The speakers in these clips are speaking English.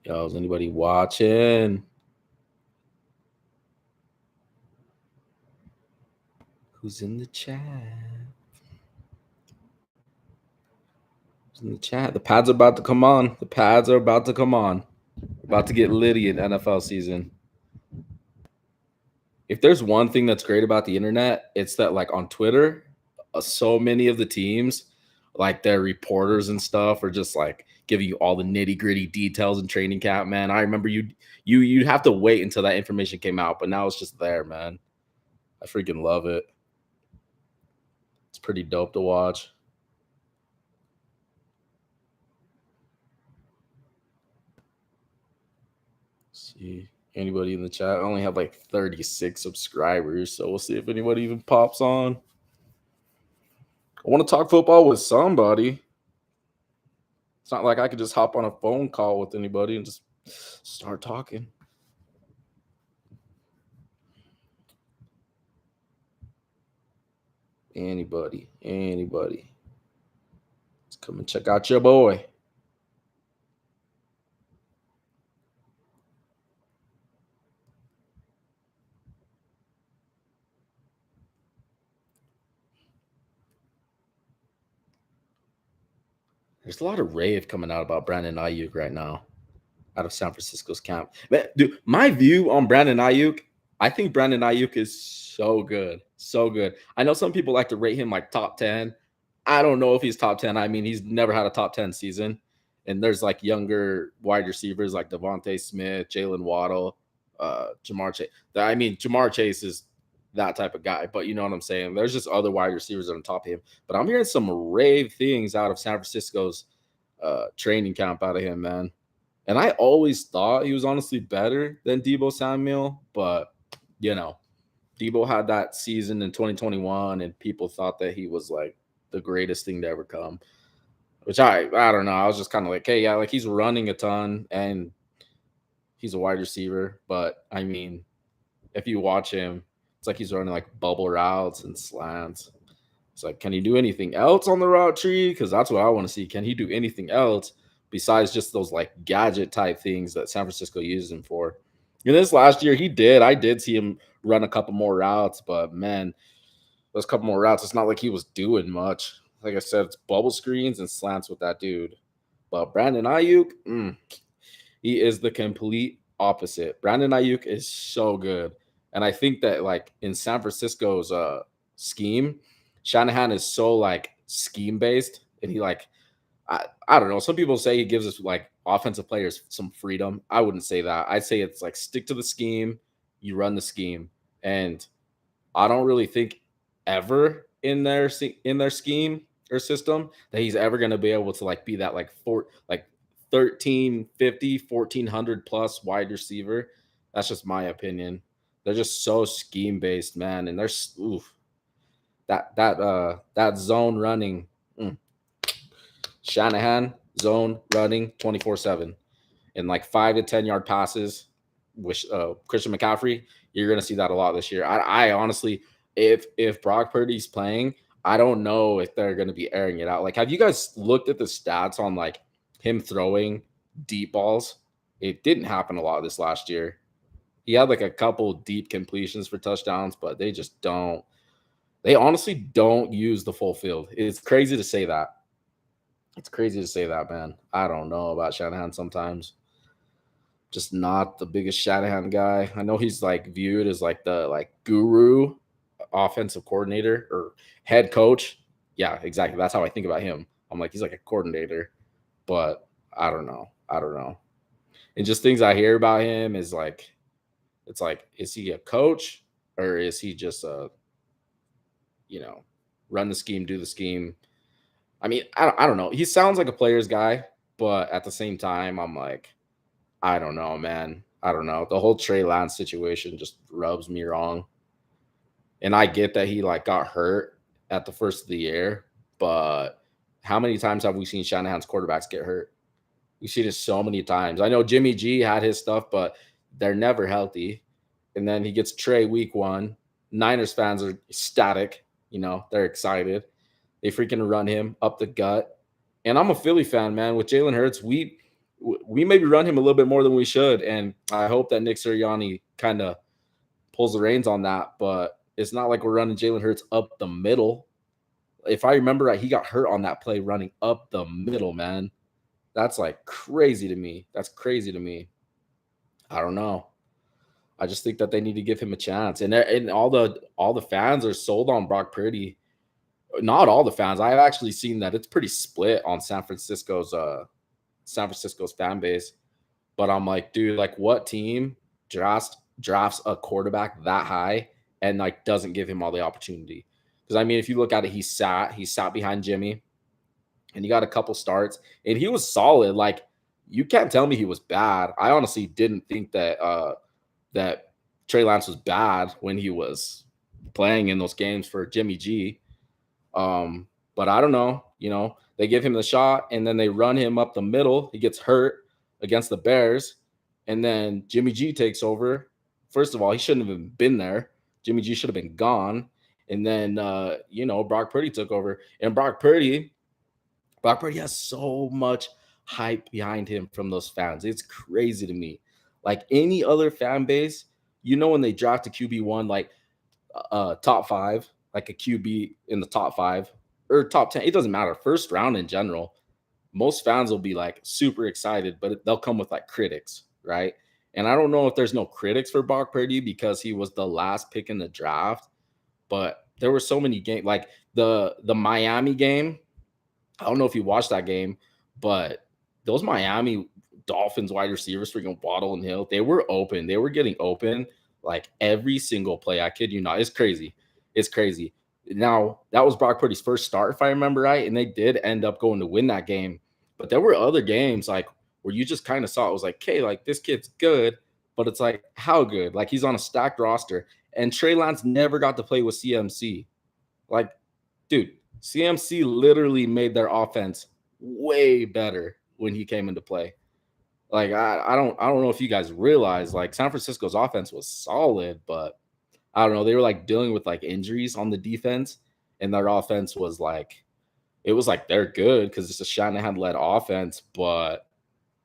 Yo, is anybody watching? Who's in the chat? Who's in the chat? The pads are about to come on. The pads are about to come on. We're about to get litty in NFL season. If there's one thing that's great about the internet, it's that like on Twitter, so many of the teams, like their reporters and stuff, are just like giving you all the nitty gritty details in training camp. Man, I remember you'd have to wait until that information came out, but now it's just there, man. I freaking love it. It's pretty dope to watch. See anybody in the chat? I only have like 36 subscribers, so we'll see if anybody even pops on. I want to talk football with somebody. It's not like I could just hop on a phone call with anybody and just start talking. Anybody. Let's come and check out your boy. There's a lot of rave coming out about Brandon Ayuk right now out of San Francisco's camp. Man, dude, my view on Brandon Ayuk, I think Brandon Ayuk is so good. So good. I know some people like to rate him like top 10. I don't know if he's top 10. I mean, he's never had a top 10 season. And there's like younger wide receivers like Devontae Smith, Jalen Waddle, Jamar Chase. I mean, Jamar Chase is that type of guy, but you know what I'm saying? There's just other wide receivers on top of him. But I'm hearing some rave things out of San Francisco's training camp out of him, man. And I always thought he was honestly better than Debo Samuel, but you know, Debo had that season in 2021, and people thought that he was like the greatest thing to ever come. Which I don't know. I was just kind of like, hey, yeah, like he's running a ton and he's a wide receiver, but I mean, if you watch him, it's like he's running like bubble routes and slants. It's like, can he do anything else on the route tree? Because that's what I want to see. Can he do anything else besides just those like gadget type things that San Francisco uses him for? And this last year, he did. I did see him run a couple more routes, but man, those couple more routes, it's not like he was doing much. Like I said, it's bubble screens and slants with that dude. But Brandon Ayuk, he is the complete opposite. Brandon Ayuk is so good. And I think that like in San Francisco's scheme, Shanahan is so like scheme based and he like I don't know. Some people say he gives us like offensive players some freedom. I wouldn't say that. I'd say it's like stick to the scheme, you run the scheme. And I don't really think ever in their scheme or system that he's ever going to be able to like be that like 1350 1400 plus wide receiver. That's just my opinion. They're just so scheme based, man, and there's that zone running. mm, Shanahan zone running 24/7 and like 5 to 10 yard passes with Christian McCaffrey. You're going to see that a lot this year. I honestly, if Brock Purdy's playing, I don't know if they're going to be airing it out. Like, have you guys looked at the stats on like him throwing deep balls? It didn't happen a lot this last year. He had like a couple deep completions for touchdowns, but they just don't. They honestly don't use the full field. It's crazy to say that. It's crazy to say that, man. I don't know about Shanahan sometimes. Just not the biggest Shanahan guy. I know he's like viewed as like the like guru offensive coordinator or head coach. Yeah, exactly. That's how I think about him. I'm like, he's like a coordinator, but I don't know. I don't know. And just things I hear about him is like, it's like, is he a coach or is he just a, you know, run the scheme, do the scheme? I mean, I don't know. He sounds like a player's guy, but at the same time, I'm like, I don't know, man. I don't know. The whole Trey Lance situation just rubs me wrong. And I get that he like got hurt at the first of the year, but how many times have we seen Shanahan's quarterbacks get hurt? We've seen it so many times. I know Jimmy G had his stuff, but they're never healthy. And then he gets Trey week one. Niners fans are ecstatic. You know, they're excited. They freaking run him up the gut. And I'm a Philly fan, man. With Jalen Hurts, we maybe run him a little bit more than we should, and I hope that Nick Sirianni kind of pulls the reins on that. But it's not like we're running Jalen Hurts up the middle. If I remember right, he got hurt on that play running up the middle, man. That's like crazy to me. That's crazy to me. I don't know. I just think that they need to give him a chance. And all the fans are sold on Brock Purdy. Not all the fans. I've actually seen that it's pretty split on San Francisco's fan base. But I'm like, dude, like what team drafts a quarterback that high and like doesn't give him all the opportunity? Because I mean, if you look at it, he sat behind Jimmy and he got a couple starts and he was solid. Like you can't tell me he was bad. I honestly didn't think that Trey Lance was bad when he was playing in those games for Jimmy G. But I don't know. They give him the shot and then they run him up the middle. He gets hurt against the Bears, and then Jimmy G takes over. First of all, he shouldn't have even been there. Jimmy G should have been gone. And then Brock Purdy took over. And Brock Purdy has so much hype behind him from those fans. It's crazy to me. Like any other fan base, when they draft a QB1, like top 5, like a QB in the top 5 or top 10, it doesn't matter. First round in general, most fans will be like super excited, but they'll come with like critics, right? And I don't know if there's no critics for Brock Purdy because he was the last pick in the draft, but there were so many games, like the Miami game. I don't know if you watched that game, but those Miami Dolphins wide receivers, freaking Waddle and Hill, they were open. They were getting open like every single play. I kid you not. It's crazy. It's crazy. Now, that was Brock Purdy's first start, if I remember right, and they did end up going to win that game. But there were other games like where you just kind of saw it was like, okay, like this kid's good, but it's like how good? Like he's on a stacked roster. And Trey Lance never got to play with CMC. Like, dude, CMC literally made their offense way better when he came into play. Like I don't know if you guys realize like San Francisco's offense was solid, but I don't know. They were like dealing with like injuries on the defense, and their offense was like, it was like they're good because it's a Shanahan led offense, but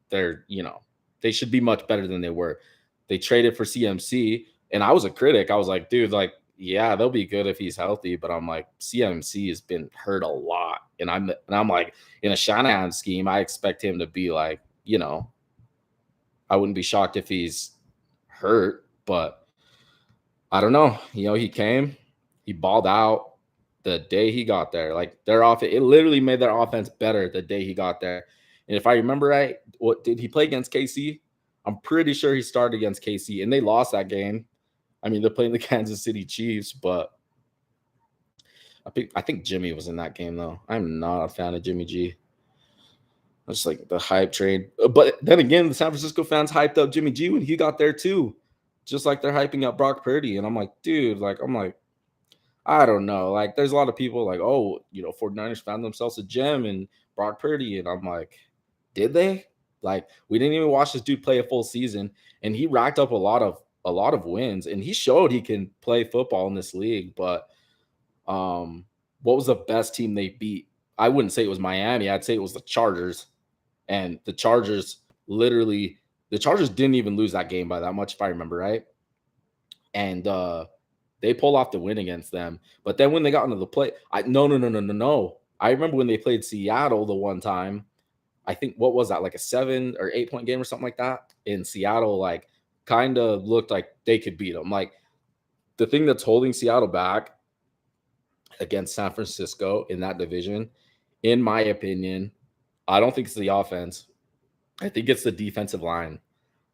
they should be much better than they were. They traded for CMC, and I was a critic. I was like, dude, like, yeah, they'll be good if he's healthy, but I'm like, CMC has been hurt a lot, and I'm like, in a Shanahan scheme, I expect him to be like, I wouldn't be shocked if he's hurt, but I don't know. He came, he balled out the day he got there. Like it literally made their offense better the day he got there. And if I remember right, what did he play against KC? I'm pretty sure he started against KC, and they lost that game. I mean, they're playing the Kansas City Chiefs, but I think Jimmy was in that game though. I'm not a fan of Jimmy G. Just like the hype train. But then again, the San Francisco fans hyped up Jimmy G when he got there too. Just like they're hyping up Brock Purdy. And I'm like, dude, I don't know. Like, there's a lot of people like, oh, 49ers found themselves a gem in Brock Purdy. And I'm like, did they? Like, we didn't even watch this dude play a full season. And he racked up a lot of wins. And he showed he can play football in this league. But what was the best team they beat? I wouldn't say it was Miami. I'd say it was the Chargers. And the Chargers didn't even lose that game by that much, if I remember right. And they pulled off the win against them. But then when they got into the play, no. I remember when they played Seattle the one time. I think, what was that, like a 7 or 8 point game or something like that? In Seattle, like, kind of looked like they could beat them. Like, the thing that's holding Seattle back against San Francisco in that division, in my opinion, I don't think it's the offense. I think it's the defensive line.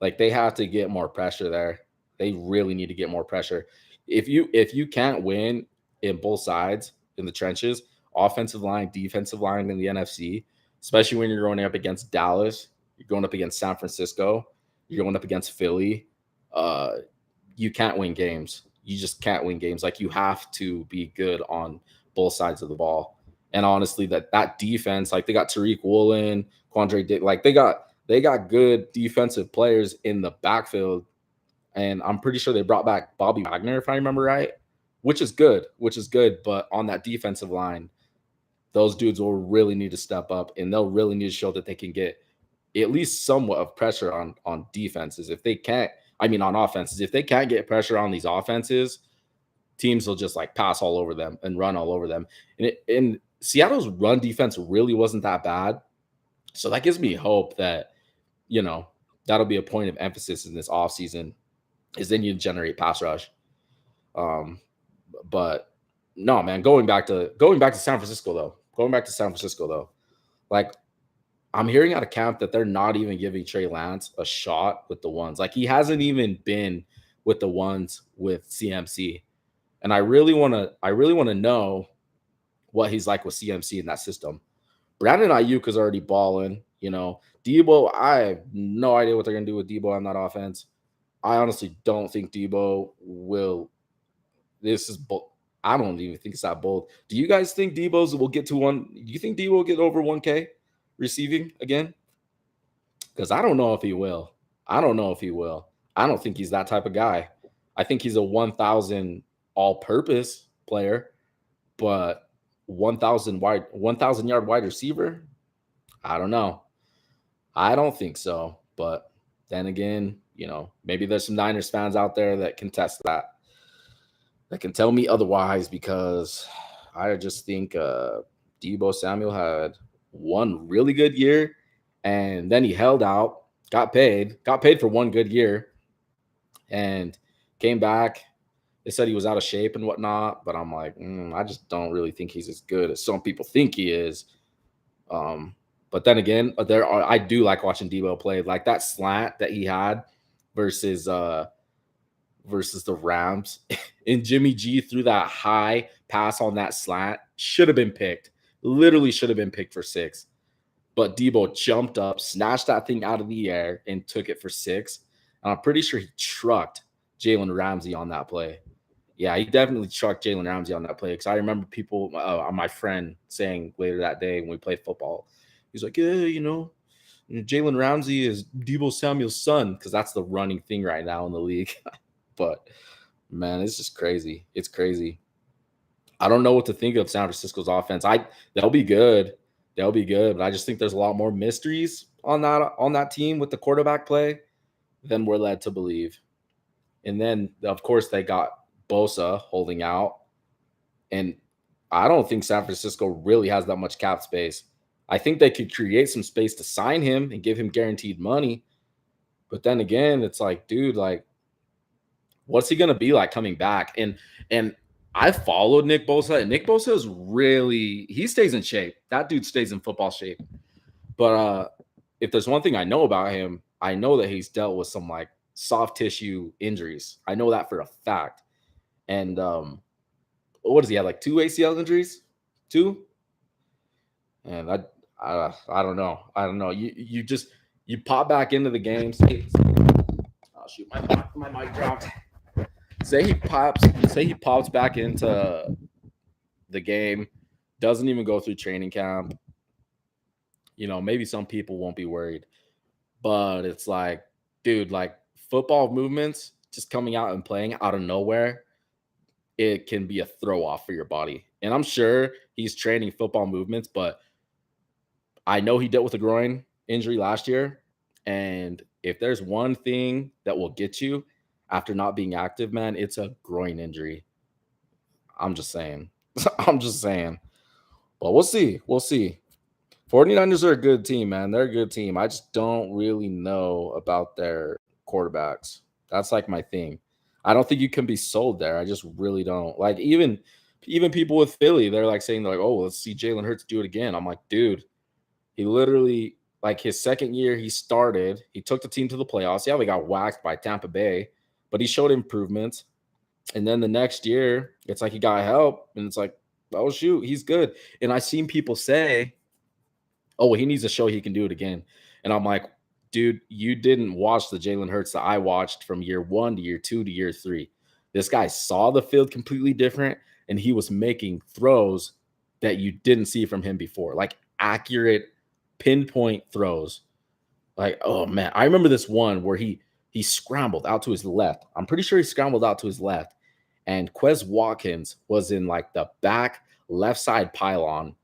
Like, they have to get more pressure there. They really need to get more pressure. If you can't win in both sides in the trenches, offensive line, defensive line in the NFC, especially when you're going up against Dallas, you're going up against San Francisco, you're going up against Philly, you can't win games. You just can't win games. Like, you have to be good on both sides of the ball. And honestly, that defense, like, they got Tariq Woolen, Quandre Dick, like they got good defensive players in the backfield. And I'm pretty sure they brought back Bobby Wagner, if I remember right, which is good. But on that defensive line, those dudes will really need to step up, and they'll really need to show that they can get at least somewhat of pressure on defenses. If they can't, I mean on offenses, if they can't get pressure on these offenses, teams will just like pass all over them and run all over them. And Seattle's run defense really wasn't that bad. So that gives me hope that, you know, that'll be a point of emphasis in this offseason is then you generate pass rush. But no, man, going back to San Francisco though, like I'm hearing out of camp that they're not even giving Trey Lance a shot with the ones. Like he hasn't even been with the ones with CMC. And I really want to know what he's like with CMC in that system. Brandon Ayuk is already balling, you know. Debo, I have no idea what they're gonna do with Debo on that offense. I honestly don't think Debo will. This is I don't even think it's that bold. Do you guys think Debo's will get to one? Do you think Debo will get over 1K receiving again? Because I don't know if he will. I don't think he's that type of guy. I think he's a 1,000 all-purpose player, but 1,000 yard wide receiver. I don't know. I don't think so. But then again, you know, maybe there's some Niners fans out there that can test that can tell me otherwise, because I just think Deebo Samuel had one really good year and then he held out, got paid for one good year and came back. They said he was out of shape and whatnot, but I'm like, I just don't really think he's as good as some people think he is. But then again, I do like watching Deebo play. Like that slant that he had versus the Rams, and Jimmy G threw that high pass on that slant, should have been picked. Literally should have been picked for 6. But Deebo jumped up, snatched that thing out of the air, and took it for 6. And I'm pretty sure he trucked Jalen Ramsey on that play. Yeah, he definitely trucked Jalen Ramsey on that play, because I remember people, my friend saying later that day when we played football, he's like, yeah, you know, Jalen Ramsey is Deebo Samuel's son, because that's the running thing right now in the league. But man, it's just crazy. It's crazy. I don't know what to think of San Francisco's offense. They'll be good. But I just think there's a lot more mysteries on that team with the quarterback play than we're led to believe. And then of course they got Bosa holding out. And I don't think San Francisco really has that much cap space. I think they could create some space to sign him and give him guaranteed money. But then again, it's like, dude, like, what's he going to be like coming back? And I followed Nick Bosa, and Nick Bosa is really, he stays in shape. That dude stays in football shape. But if there's one thing I know about him, I know that he's dealt with some like soft tissue injuries. I know that for a fact. And what does he have? Like 2 ACL injuries? 2? And I don't know. You pop back into the games. Oh shoot, my mic dropped. Say he pops back into the game, doesn't even go through training camp. You know, maybe some people won't be worried. But it's like, dude, like football movements just coming out and playing out of nowhere, it can be a throw off for your body. And I'm sure he's training football movements, but I know he dealt with a groin injury last year. And if there's one thing that will get you after not being active, man, it's a groin injury. I'm just saying. But we'll see. 49ers are a good team, man. They're a good team. I just don't really know about their quarterbacks. That's like my thing. I don't think you can be sold there. I just really don't. Like even people with Philly, they're like saying, like, oh, let's see Jalen Hurts do it again. I'm like, dude, he literally, like his second year he started, he took the team to the playoffs. Yeah, we got whacked by Tampa Bay, but he showed improvements. And then the next year, it's like he got help, and it's like, oh shoot, he's good. And I've seen people say, oh, well, he needs to show he can do it again. And I'm like, dude, you didn't watch the Jalen Hurts that I watched from year 1 to year 2 to year 3. This guy saw the field completely different, and he was making throws that you didn't see from him before, like accurate pinpoint throws. Like, oh man, I remember this one where he scrambled out to his left. I'm pretty sure he scrambled out to his left, and Quez Watkins was in like the back left side pylon,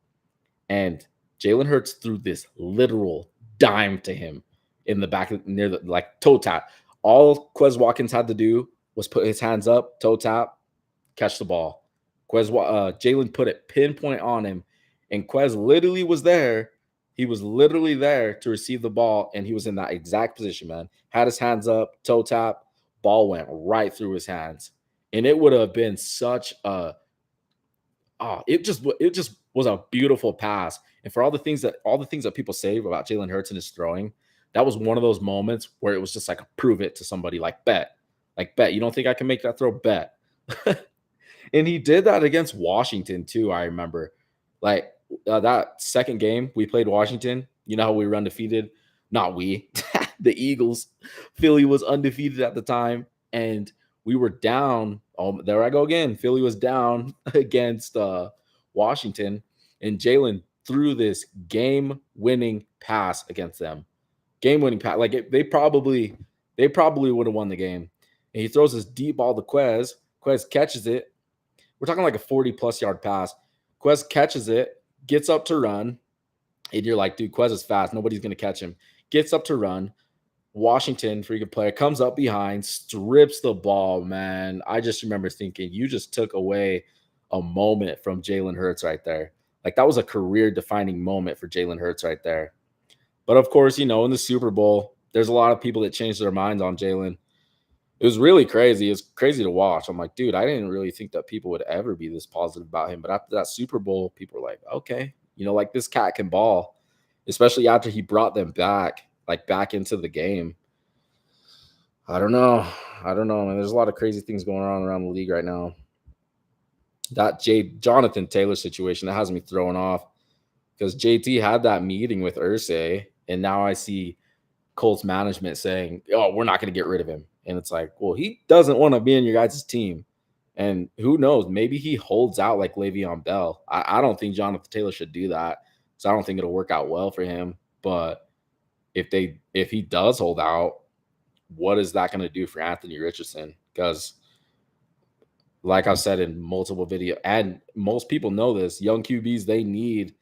and Jalen Hurts threw this literal dime to him in the back near the like toe tap. All Quez Watkins had to do was put his hands up, toe tap, catch the ball. Jalen put it pinpoint on him, and Quez literally was there. He was literally there to receive the ball, and he was in that exact position, man. Had his hands up, toe tap, ball went right through his hands, and it would have been such a it just was a beautiful pass. And for all the things that people say about Jalen Hurts and his throwing, that was one of those moments where it was just like prove it to somebody, like bet. You don't think I can make that throw? Bet. And he did that against Washington too. I remember, like that second game we played Washington. You know how we were undefeated? Not we, the Eagles. Philly was undefeated at the time, and we were down. Oh, there I go again. Philly was down against Washington, and Jalen threw this game-winning pass against them. Game-winning pass. Like they probably would have won the game. And he throws this deep ball to Quez. Quez catches it. We're talking like a 40-plus yard pass. Quez catches it, gets up to run, and you're like, dude, Quez is fast. Nobody's going to catch him. Gets up to run. Washington, freaking player, comes up behind, strips the ball, man. I just remember thinking, you just took away a moment from Jalen Hurts right there. Like, that was a career-defining moment for Jalen Hurts right there. But, of course, in the Super Bowl, there's a lot of people that changed their minds on Jalen. It was really crazy. It was crazy to watch. I'm like, dude, I didn't really think that people would ever be this positive about him. But after that Super Bowl, people were like, okay, like this cat can ball, especially after he brought them back into the game. I don't know. Man. There's a lot of crazy things going on around the league right now. That Jonathan Taylor situation, that has me thrown off because JT had that meeting with Irsay, and now I see Colts management saying, oh, we're not going to get rid of him. And it's like, well, he doesn't want to be in your guys' team. And who knows? Maybe he holds out like Le'Veon Bell. I don't think Jonathan Taylor should do that. So I don't think it'll work out well for him. But if he does hold out, what is that going to do for Anthony Richardson? Because like I've said in multiple videos, and most people know this, young QBs, they need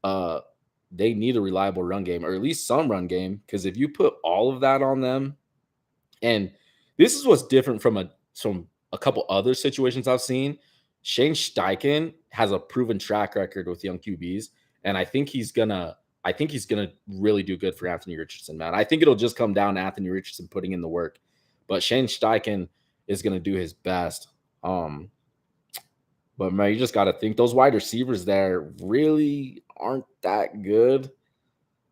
a reliable run game, or at least some run game. Because if you put all of that on them, and this is what's different from a couple other situations I've seen. Shane Steichen has a proven track record with young QBs, and I think he's gonna really do good for Anthony Richardson, man. I think it'll just come down to Anthony Richardson putting in the work, but Shane Steichen is gonna do his best. But man, you just got to think those wide receivers there really aren't that good.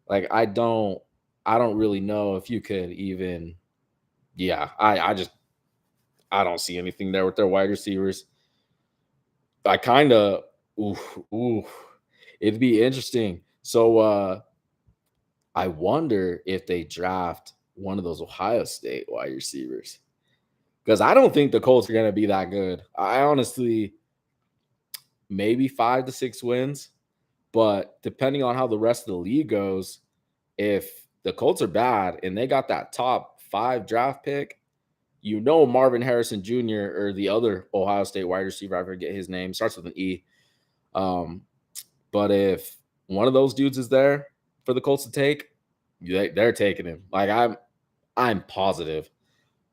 Like I don't really know if you could even. Yeah, I don't see anything there with their wide receivers. I kind of, ooh, it'd be interesting. So I wonder if they draft one of those Ohio State wide receivers, because I don't think the Colts are going to be that good. I honestly, maybe 5 to 6 wins, but depending on how the rest of the league goes, if the Colts are bad and they got that top 5 draft pick, Marvin Harrison Jr. or the other Ohio State wide receiver, I forget his name, starts with an E. But if one of those dudes is there for the Colts to take, they're taking him. Like I'm positive.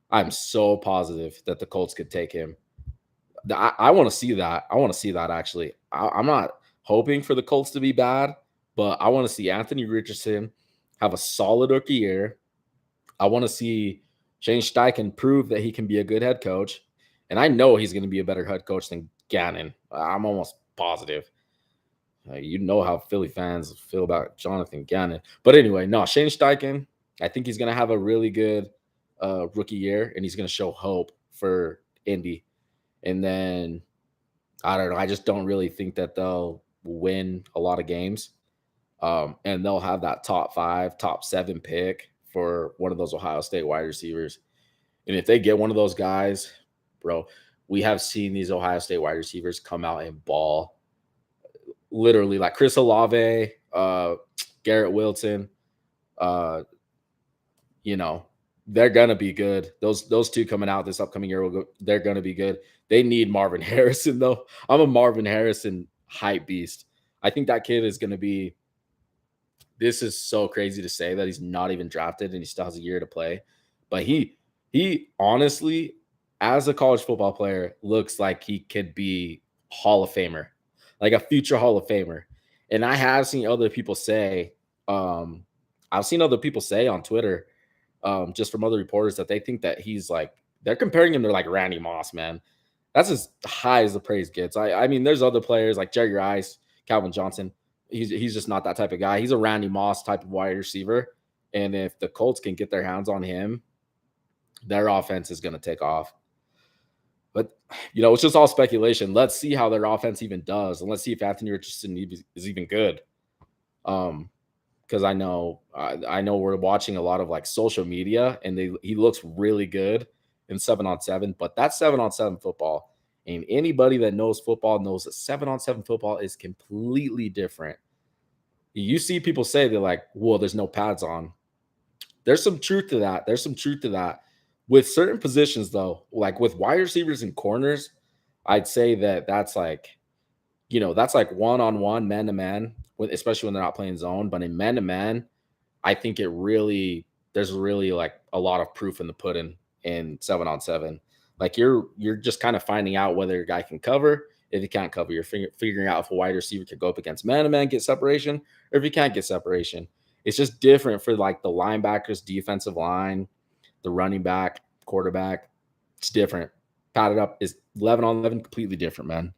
I'm so positive that the Colts could take him. I want to see that. I want to see that actually. I'm not hoping for the Colts to be bad, but I want to see Anthony Richardson have a solid rookie year. I want to see Shane Steichen prove that he can be a good head coach. And I know he's going to be a better head coach than Gannon. I'm almost positive. You know how Philly fans feel about Jonathan Gannon. But anyway, no, Shane Steichen, I think he's going to have a really good rookie year, and he's going to show hope for Indy. And then, I don't know, I just don't really think that they'll win a lot of games. And they'll have that top 5, top 7 pick for one of those Ohio State wide receivers. And if they get one of those guys, bro, we have seen these Ohio State wide receivers come out and ball. Literally, like Chris Olave, Garrett Wilson, they're going to be good. Those two coming out this upcoming year, they're going to be good. They need Marvin Harrison, though. I'm a Marvin Harrison hype beast. I think that kid is going to be this is so crazy to say that he's not even drafted and he still has a year to play. But he honestly, as a college football player, looks like he could be Hall of Famer, like a future Hall of Famer. And I have seen other people say, um, I've seen other people say on Twitter, just from other reporters, that they think that he's like they're comparing him to like Randy Moss, man. That's as high as the praise gets. I mean, there's other players like Jerry Rice, Calvin Johnson. He's just not that type of guy. He's a Randy Moss type of wide receiver. And if the Colts can get their hands on him, their offense is going to take off. But it's just all speculation. Let's see how their offense even does, and let's see if Anthony Richardson is even good. Because I know we're watching a lot of like social media, and he looks really good in 7-on-7, but that's 7-on-7 football. And anybody that knows football knows that 7-on-7 football is completely different. You see people say they're like, well, there's no pads on. There's some truth to that. With certain positions, though, like with wide receivers and corners, I'd say that's like one-on-one, man-to-man, especially when they're not playing zone. But in man-to-man, I think there's really like a lot of proof in the pudding in 7-on-7. Like you're just kind of finding out whether a guy can cover. If he can't cover, you're figuring out if a wide receiver could go up against man-to-man, get separation, or if he can't get separation. It's just different for like the linebackers, defensive line, the running back, quarterback. It's different. Padded up is 11-on-11, completely different, man.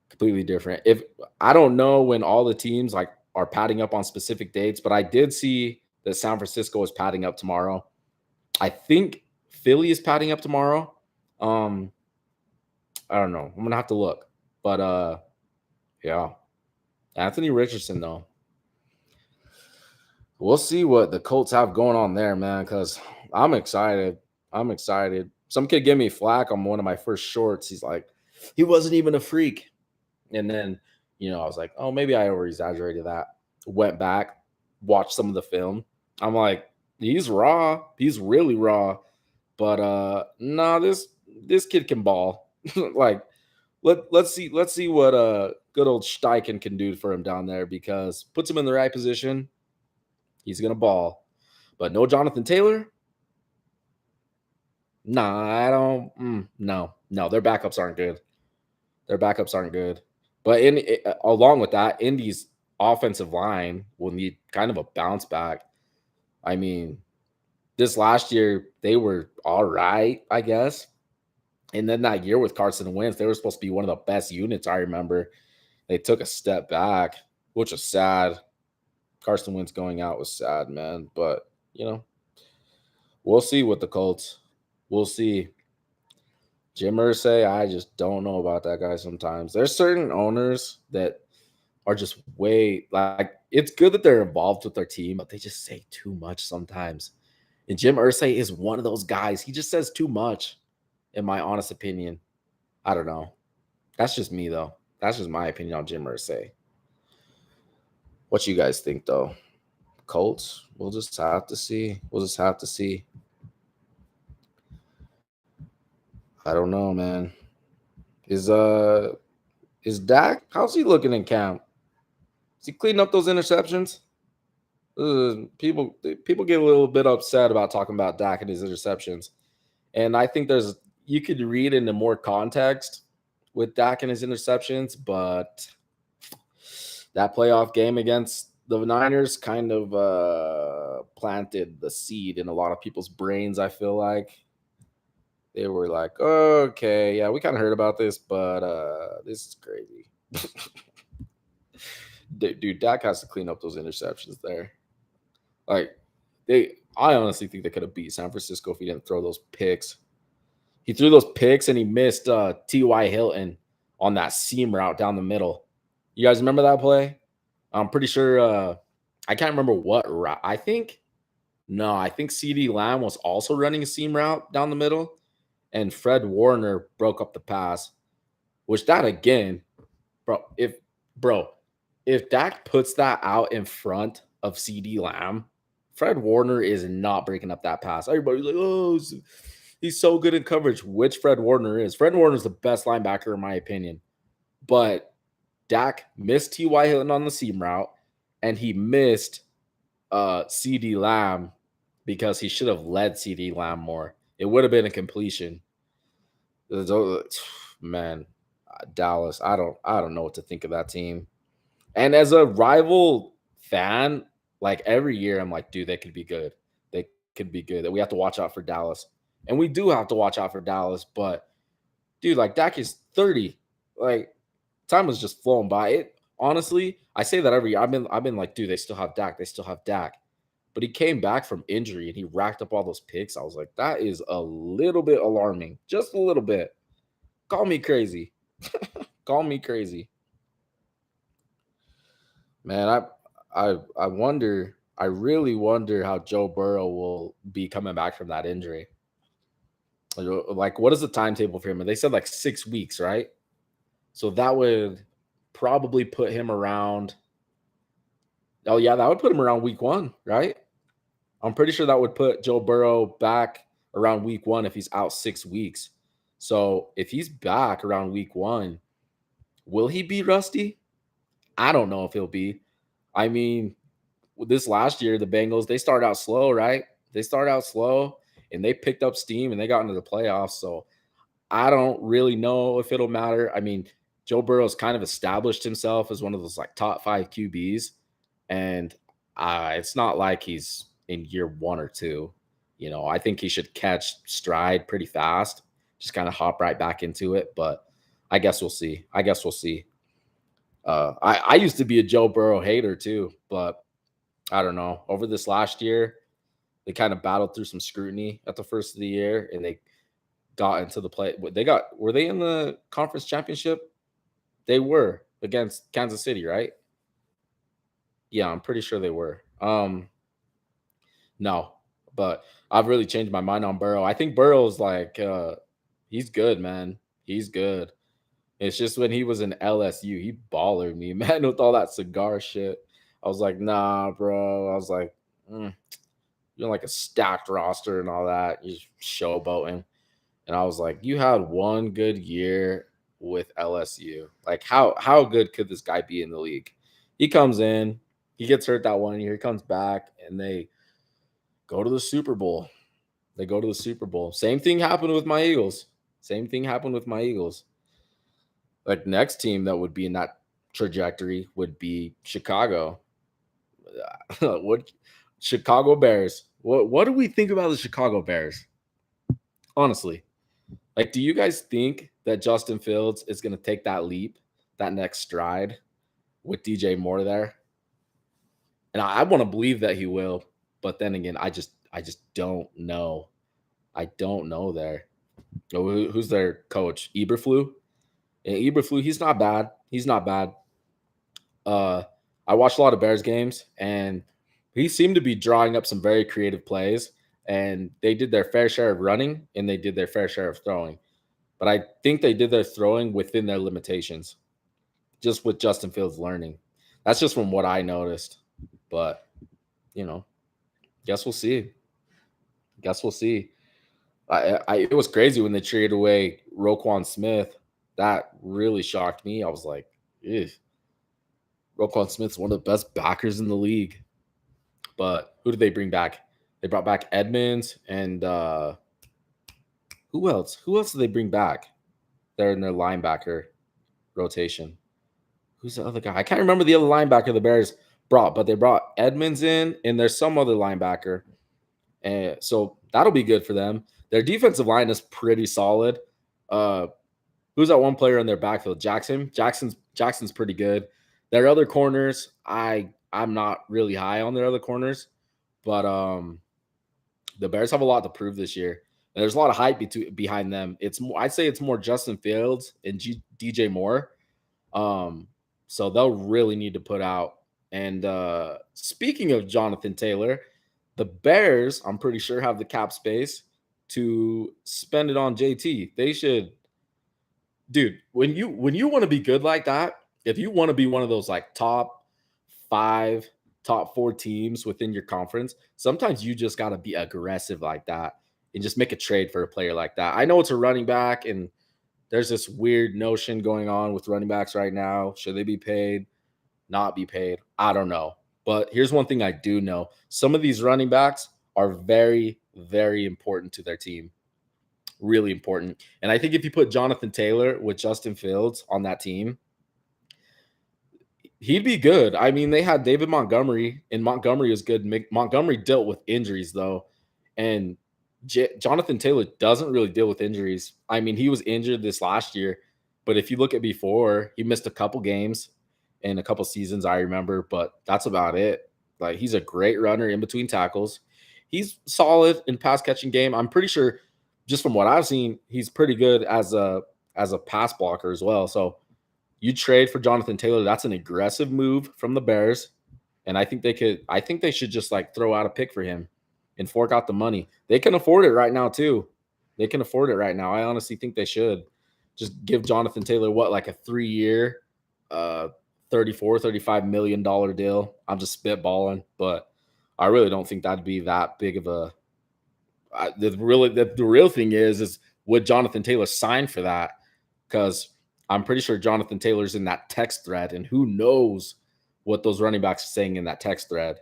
Completely different. If I don't know when all the teams like are padding up on specific dates, but I did see that San Francisco is padding up tomorrow. I think Philly is padding up tomorrow. I don't know. I'm gonna have to look. But yeah. Anthony Richardson, though. We'll see what the Colts have going on there, man, because I'm excited. Some kid gave me flack on one of my first shorts. He's like, he wasn't even a freak. And then, I was like, oh, maybe I over-exaggerated that. Went back, watched some of the film. I'm like, he's raw. He's really raw. But nah, this kid can ball. Like, let's see what good old Steichen can do for him down there, because puts him in the right position, he's gonna ball. But no Jonathan Taylor. Nah, I don't. No, their backups aren't good. But along with that, Indy's offensive line will need kind of a bounce back. I mean, this last year they were all right, I guess. And then that year with Carson Wentz, they were supposed to be one of the best units. I remember they took a step back, which was sad. Carson Wentz going out was sad, man. But we'll see with the Colts. We'll see. Jim Irsay, I just don't know about that guy sometimes. There's certain owners that are just like, it's good that they're involved with their team, but they just say too much sometimes. And Jim Irsay is one of those guys. He just says too much, in my honest opinion. I don't know. That's just me, though. That's just my opinion on Jim Irsay. What you guys think, though? Colts? We'll just have to see. I don't know, man. Is Dak? How's he looking in camp? Is he cleaning up those interceptions? People get a little bit upset about talking about Dak and his interceptions, and I think you could read into more context with Dak and his interceptions, but that playoff game against the Niners kind of planted the seed in a lot of people's brains. I feel like they were like, okay, yeah, we kind of heard about this, but this is crazy. Dude, Dak has to clean up those interceptions there. Like, I honestly think they could have beat San Francisco if he didn't throw those picks. He threw those picks and he missed T.Y. Hilton on that seam route down the middle. You guys remember that play? I'm pretty sure. I can't remember what route. I think CeeDee Lamb was also running a seam route down the middle, and Fred Warner broke up the pass. Which that again, if Dak puts that out in front of CeeDee Lamb, Fred Warner is not breaking up that pass. Everybody's like, oh, he's so good in coverage, which Fred Warner is. Fred Warner is the best linebacker in my opinion. But Dak missed T.Y. Hilton on the seam route, and he missed CD Lamb because he should have led CD Lamb more. It would have been a completion. Man, Dallas. I don't know what to think of that team. And as a rival fan, like every year, I'm like, dude, they could be good. They could be good. That we have to watch out for Dallas, and we do have to watch out for Dallas. But dude, like Dak is 30. Like time was just flowing by. It honestly, I say that every year. I've been like, dude, they still have Dak. They still have Dak. But he came back from injury and he racked up all those picks. I was like, that is a little bit alarming. Just a little bit. Call me crazy. Call me crazy. Man, I wonder, I really wonder how Joe Burrow will be coming back from that injury. Like, what is the timetable for him? They said like 6 weeks, right? So that would probably put him around. Oh yeah, that would put him around week 1, right? I'm pretty sure that would put Joe Burrow back around week 1 if he's out 6 weeks. So if he's back around week 1, will he be rusty? I don't know if he'll be. I mean, this last year, the Bengals, they started out slow, right? They started out slow and they picked up steam and they got into the playoffs. So I don't really know if it'll matter. I mean, Joe Burrow's kind of established himself as one of those like top 5 QBs. And it's not like he's in year 1 or 2. I think he should catch stride pretty fast, just kind of hop right back into it. But I guess we'll see. I guess we'll see. I used to be a Joe Burrow hater too, but I don't know. Over this last year, they kind of battled through some scrutiny at the first of the year, and they got into the play. Were they in the conference championship? They were against Kansas City, right? Yeah, I'm pretty sure they were. No, but I've really changed my mind on Burrow. I think Burrow's like he's good, man. He's good. It's just when he was in LSU, he bothered me, man, with all that cigar shit. I was like, nah, bro. I was like, you're like a stacked roster and all that. You showboating. And I was like, you had one good year with LSU. Like, how good could this guy be in the league? He comes in, he gets hurt that one year, he comes back, and they go to the Super Bowl. They go to the Super Bowl. Same thing happened with my Eagles. Same thing happened with my Eagles. Like next team that would be in that trajectory would be Chicago. What Chicago Bears? What do we think about the Chicago Bears? Honestly, like, do you guys think that Justin Fields is going to take that leap, that next stride with DJ Moore there? And I want to believe that he will, but then again, I just don't know. I don't know there. Who's their coach? Eberflus. And Eberflus, he's not bad. He's not bad. Uh, I watched a lot of Bears games, and he seemed to be drawing up some very creative plays. And they did their fair share of running, and they did their fair share of throwing. But I think they did their throwing within their limitations, just with Justin Fields learning. That's just from what I noticed. But you know, guess we'll see. Guess we'll see. It was crazy when they traded away Roquan Smith. That really shocked me. I was like, ew. Roquan Smith's one of the best backers in the league. But who did they bring back? They brought back Edmonds and who else? Who else did they bring back? They're in their linebacker rotation. Who's the other guy? I can't remember the other linebacker the Bears brought, but they brought Edmonds in, and there's some other linebacker. And so that'll be good for them. Their defensive line is pretty solid. Uh, who's that one player in their backfield? Jackson's pretty good. Their other corners, I'm not really high on their other corners, but the Bears have a lot to prove this year. And there's a lot of hype behind them. I'd say it's more Justin Fields and DJ Moore. So they'll really need to put out. And speaking of Jonathan Taylor, the Bears, I'm pretty sure, have the cap space to spend it on JT. They should, dude. When you want to be good like that, if you want to be one of those like top 5, top 4 teams within your conference, sometimes you just got to be aggressive like that and just make a trade for a player like that. I know it's a running back, and there's this weird notion going on with running backs right now. Should they be paid? Not be paid? I don't know. But here's one thing I do know: some of these running backs are very, very important to their team. Really important. And I think if you put Jonathan Taylor with Justin Fields on that team, he'd be good. I mean, they had David Montgomery, and Montgomery is good. Montgomery dealt with injuries though, and Jonathan Taylor doesn't really deal with injuries. I mean, he was injured this last year, but if you look at before, he missed a couple games in a couple seasons, I remember, but that's about it. Like, he's a great runner in between tackles. He's solid in pass catching game. I'm pretty sure, just from what I've seen, he's pretty good as a pass blocker as well. So you trade for Jonathan Taylor, that's an aggressive move from the Bears. And I think they should just like throw out a pick for him and fork out the money. They can afford it right now too. They can afford it right now. I honestly think they should just give Jonathan Taylor what, like a 3-year, 34, $35 million deal. I'm just spitballing, but I really don't think that'd be that big of a the real thing is would Jonathan Taylor sign for that? Because I'm pretty sure Jonathan Taylor's in that text thread, and who knows what those running backs are saying in that text thread.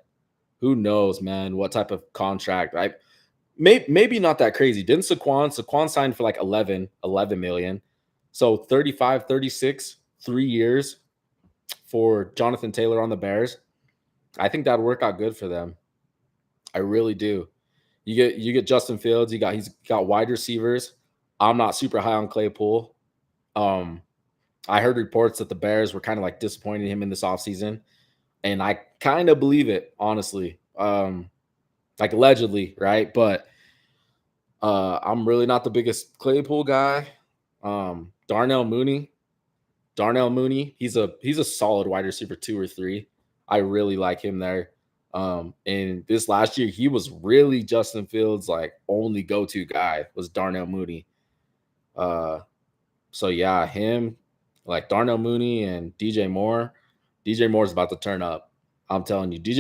Who knows, man, what type of contract? Maybe not that crazy. Didn't Saquon signed for like 11 million. So 35, 36, 3 years for Jonathan Taylor on the Bears. I think that'd work out good for them. I really do. You get Justin Fields, he's got wide receivers. I'm not super high on Claypool. I heard reports that the Bears were kind of like disappointing him in this offseason, and I kind of believe it, honestly. Like allegedly, right? But I'm really not the biggest Claypool guy. Darnell Mooney, he's a solid wide receiver 2 or 3. I really like him there. And this last year, he was really Justin Fields' like only go-to guy was Darnell Mooney. So yeah, him, like Darnell Mooney and DJ Moore. DJ Moore's about to turn up. I'm telling you, he's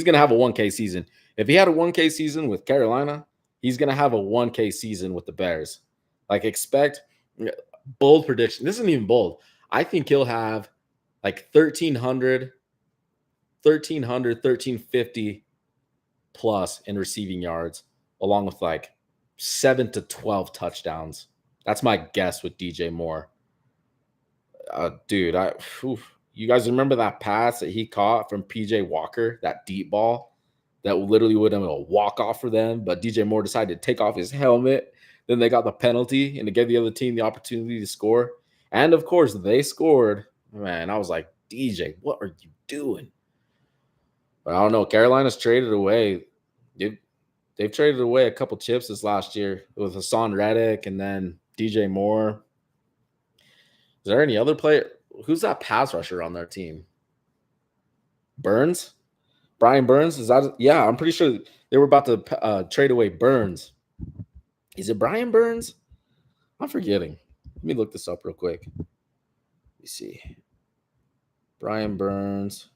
gonna have a 1K season. If he had a 1K season with Carolina, he's gonna have a 1K season with the Bears. Like, expect bold prediction. This isn't even bold. I think he'll have like 1350 plus in receiving yards, along with like 7 to 12 touchdowns. That's my guess with DJ Moore. Dude, you guys remember that pass that he caught from PJ Walker, that deep ball that literally would have been a walk off for them, but DJ Moore decided to take off his helmet. Then they got the penalty, and it gave the other team the opportunity to score. And of course, they scored. Man, I was like, DJ, what are you doing? But I don't know. Carolina's traded away. They've traded away a couple chips this last year with Hassan Reddick and then DJ Moore. Is there any other player? Who's that pass rusher on their team? Burns? Brian Burns? Is that? Yeah, I'm pretty sure they were about to trade away Burns. Is it Brian Burns? I'm forgetting. Let me look this up real quick. Let me see. Brian Burns.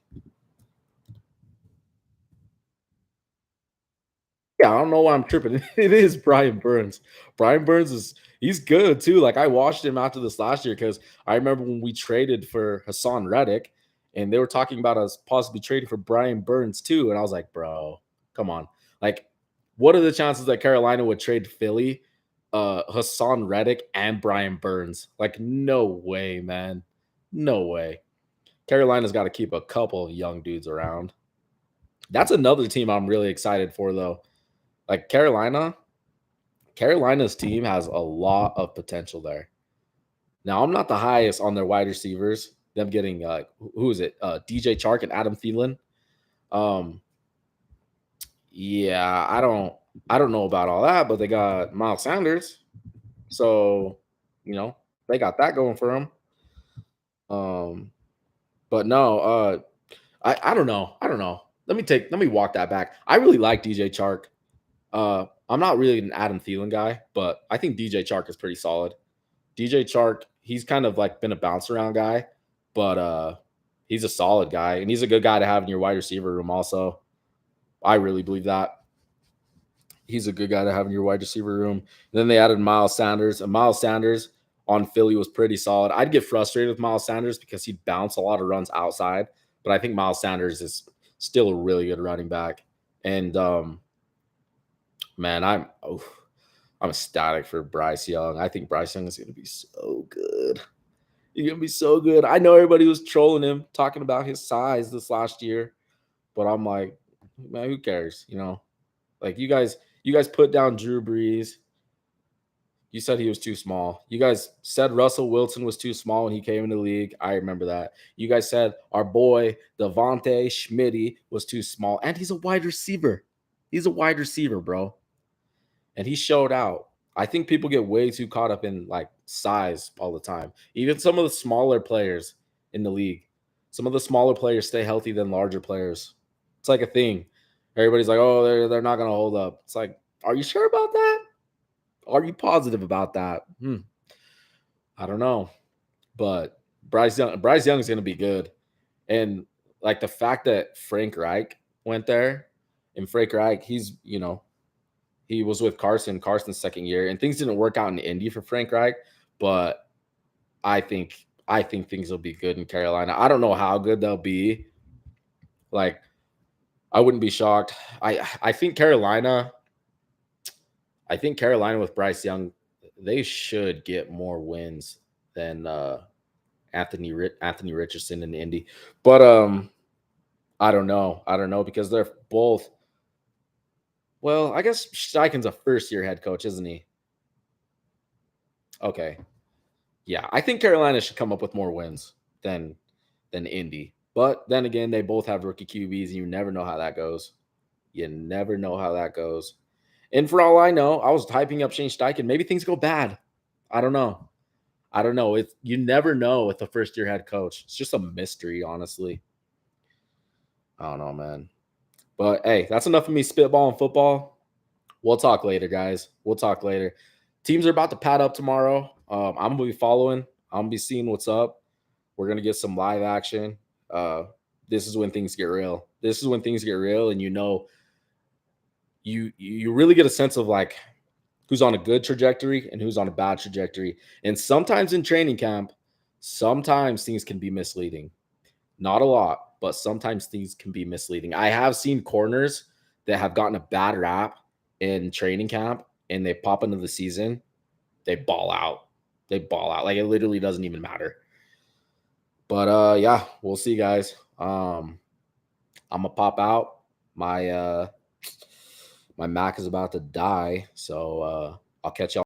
Yeah, I don't know why I'm tripping. It is Brian Burns. Brian Burns he's good too. Like, I watched him after this last year because I remember when we traded for Hassan Reddick, and they were talking about us possibly trading for Brian Burns too. And I was like, bro, come on. Like, what are the chances that Carolina would trade Philly, Hassan Reddick, and Brian Burns? Like, no way, man. No way. Carolina's got to keep a couple young dudes around. That's another team I'm really excited for, though. Like, Carolina's team has a lot of potential there. Now, I'm not the highest on their wide receivers. Them getting who is it? DJ Chark and Adam Thielen. Yeah, I don't know about all that, but they got Miles Sanders. So, they got that going for them. But no, I don't know. I don't know. Let me walk that back. I really like DJ Chark. I'm not really an Adam Thielen guy, but I think DJ Chark is pretty solid. DJ Chark, he's kind of like been a bounce around guy, but he's a solid guy, and he's a good guy to have in your wide receiver room also. I really believe that. He's a good guy to have in your wide receiver room. And then they added Miles Sanders, and Miles Sanders on Philly was pretty solid. I'd get frustrated with Miles Sanders because he'd bounce a lot of runs outside, but I think Miles Sanders is Still a really good running back. And man, I'm ecstatic for Bryce Young. I think Bryce Young is going to be so good. He's going to be so good. I know everybody was trolling him, talking about his size this last year, but I'm like, man, who cares? Like you guys put down Drew Brees. You said he was too small. You guys said Russell Wilson was too small when he came in the league. I remember that. You guys said our boy Devontae Schmitty was too small, and he's a wide receiver. He's a wide receiver, bro, and he showed out. I think people get way too caught up in like size all the time. Even some of the smaller players in the league, some of the smaller players stay healthy than larger players. It's like a thing. Everybody's like, "Oh, they're not gonna hold up." It's like, are you sure about that? Are you positive about that? I don't know, but Bryce Young is going to be good, and like the fact that Frank Reich went there, and Frank Reich, he was with Carson's second year, and things didn't work out in Indy for Frank Reich, but I think things will be good in Carolina. I don't know how good they'll be. Like I wouldn't be shocked. I think Carolina. I think Carolina with Bryce Young, they should get more wins than Anthony Richardson in Indy. But I don't know. I don't know because they're both. Well, I guess Steichen's a first year head coach, isn't he? Okay. Yeah, I think Carolina should come up with more wins than Indy. But then again, they both have rookie QBs, and you never know how that goes. You never know how that goes. And for all I know, I was hyping up Shane Steichen. Maybe things go bad. I don't know. I don't know. You never know with the first year head coach. It's just a mystery, honestly. I don't know, man. But hey, that's enough of me spitballing football. We'll talk later, guys. We'll talk later. Teams are about to pad up tomorrow. I'm gonna be following. I'm gonna be seeing what's up. We're gonna get some live action. This is when things get real. This is when things get real, and you really get a sense of like who's on a good trajectory and who's on a bad trajectory. And sometimes in training camp, sometimes things can be misleading. Not a lot, but sometimes things can be misleading. I have seen corners that have gotten a bad rap in training camp and they pop into the season, they ball out. They ball out. Like it literally doesn't even matter. But yeah, we'll see, guys. I'm gonna pop out. My Mac is about to die, so I'll catch y'all.